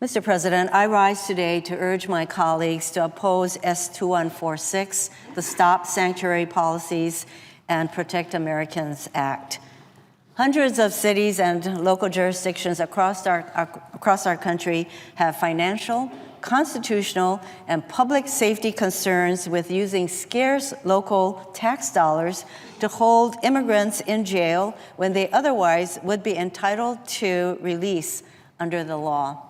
Mr. President, I rise today to urge my colleagues to oppose S2146, the Stop Sanctuary Policies and Protect Americans Act. Hundreds of cities and local jurisdictions across our country have financial, constitutional, and public safety concerns with using scarce local tax dollars to hold immigrants in jail when they otherwise would be entitled to release under the law.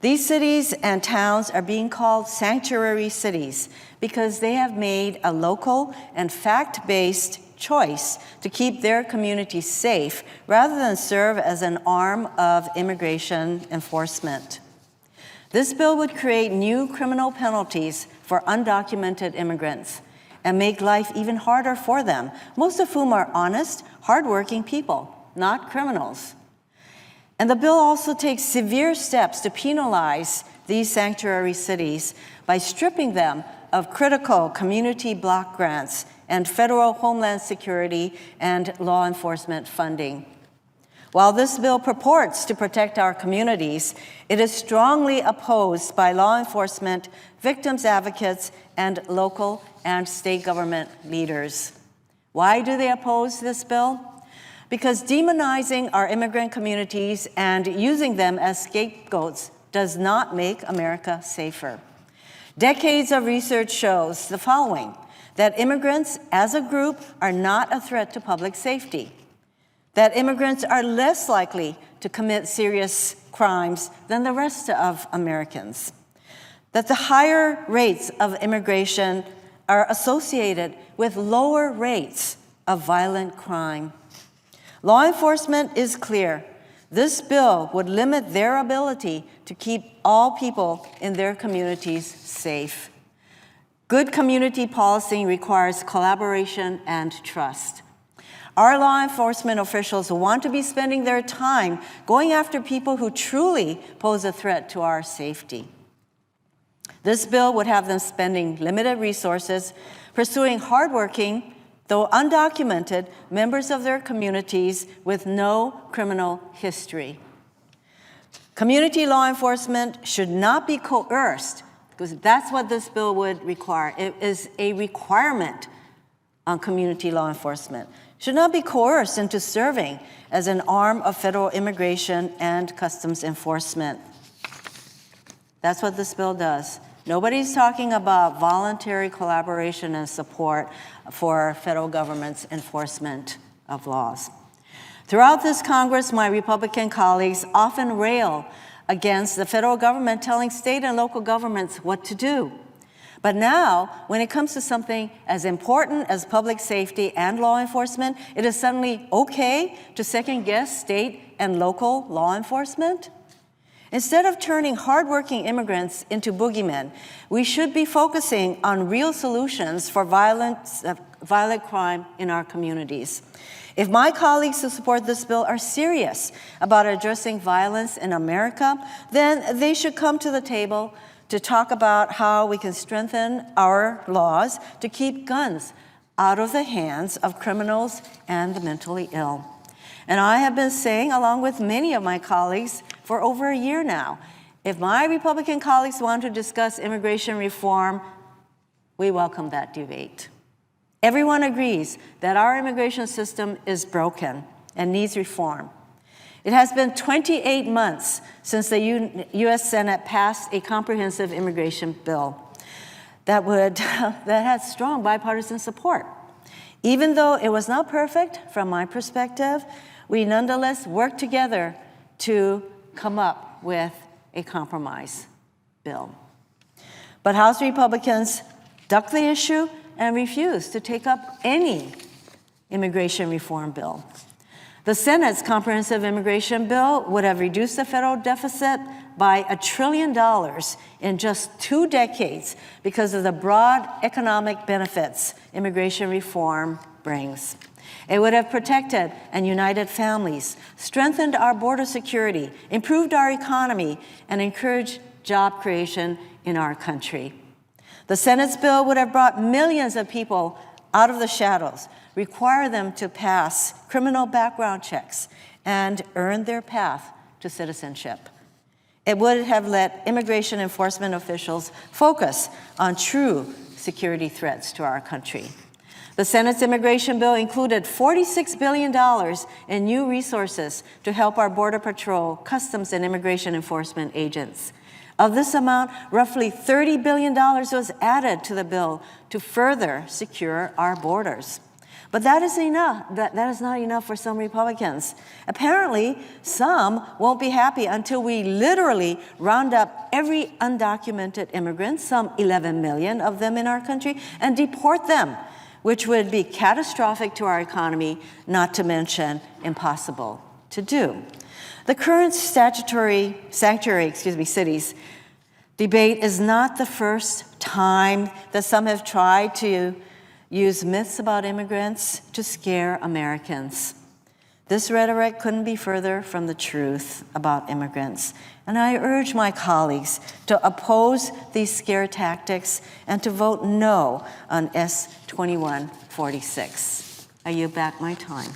These cities and towns are being called sanctuary cities because they have made a local and fact-based choice to keep their communities safe rather than serve as an arm of immigration enforcement. This bill would create new criminal penalties for undocumented immigrants and make life even harder for them, most of whom are honest, hardworking people, not criminals. And the bill also takes severe steps to penalize these sanctuary cities by stripping them of critical community block grants and federal homeland security and law enforcement funding. While this bill purports to protect our communities, it is strongly opposed by law enforcement, victims advocates, and local and state government leaders. Why do they oppose this bill? Because demonizing our immigrant communities and using them as scapegoats does not make America safer. Decades of research shows the following: that immigrants as a group are not a threat to public safety, that immigrants are less likely to commit serious crimes than the rest of Americans, that the higher rates of immigration are associated with lower rates of violent crime. Law enforcement is clear. This bill would limit their ability to keep all people in their communities safe. Good community policing requires collaboration and trust. Our law enforcement officials want to be spending their time going after people who truly pose a threat to our safety. This bill would have them spending limited resources pursuing hardworking, though undocumented, members of their communities with no criminal history. Community law enforcement should not be coerced, because that's what this bill would require. It is a requirement on community law enforcement. Should not be coerced into serving as an arm of federal immigration and customs enforcement. That's what this bill does. Nobody's talking about voluntary collaboration and support for federal government's enforcement of laws. Throughout this Congress, my Republican colleagues often rail against the federal government telling state and local governments what to do. But now, when it comes to something as important as public safety and law enforcement, it is suddenly okay to second-guess state and local law enforcement? Instead of turning hardworking immigrants into boogeymen, we should be focusing on real solutions for violent crime in our communities. If my colleagues who support this bill are serious about addressing violence in America, then they should come to the table to talk about how we can strengthen our laws to keep guns out of the hands of criminals and the mentally ill. And I have been saying, along with many of my colleagues, for over a year now, if my Republican colleagues want to discuss immigration reform, we welcome that debate. Everyone agrees that our immigration system is broken and needs reform. It has been 28 months since the U.S. Senate passed a comprehensive immigration bill that had strong bipartisan support. Even though it was not perfect from my perspective, we nonetheless worked together to come up with a compromise bill. But House Republicans ducked the issue and refused to take up any immigration reform bill. The Senate's comprehensive immigration bill would have reduced the federal deficit by $1 trillion in just 2 decades because of the broad economic benefits immigration reform brings. It would have protected and united families, strengthened our border security, improved our economy, and encouraged job creation in our country. The Senate's bill would have brought millions of people out of the shadows, require them to pass criminal background checks, and earn their path to citizenship. It would have let immigration enforcement officials focus on true security threats to our country. The Senate's immigration bill included $46 billion in new resources to help our Border Patrol, Customs, and Immigration Enforcement agents. Of this amount, roughly $30 billion was added to the bill to further secure our borders. But that is enough. That is not enough for some Republicans. Apparently, some won't be happy until we literally round up every undocumented immigrant, some 11 million of them in our country, and deport them, which would be catastrophic to our economy, not to mention impossible to do. The current sanctuary cities debate is not the first time that some have tried to use myths about immigrants to scare Americans. This rhetoric couldn't be further from the truth about immigrants. And I urge my colleagues to oppose these scare tactics and to vote no on S 2146. I yield back my time.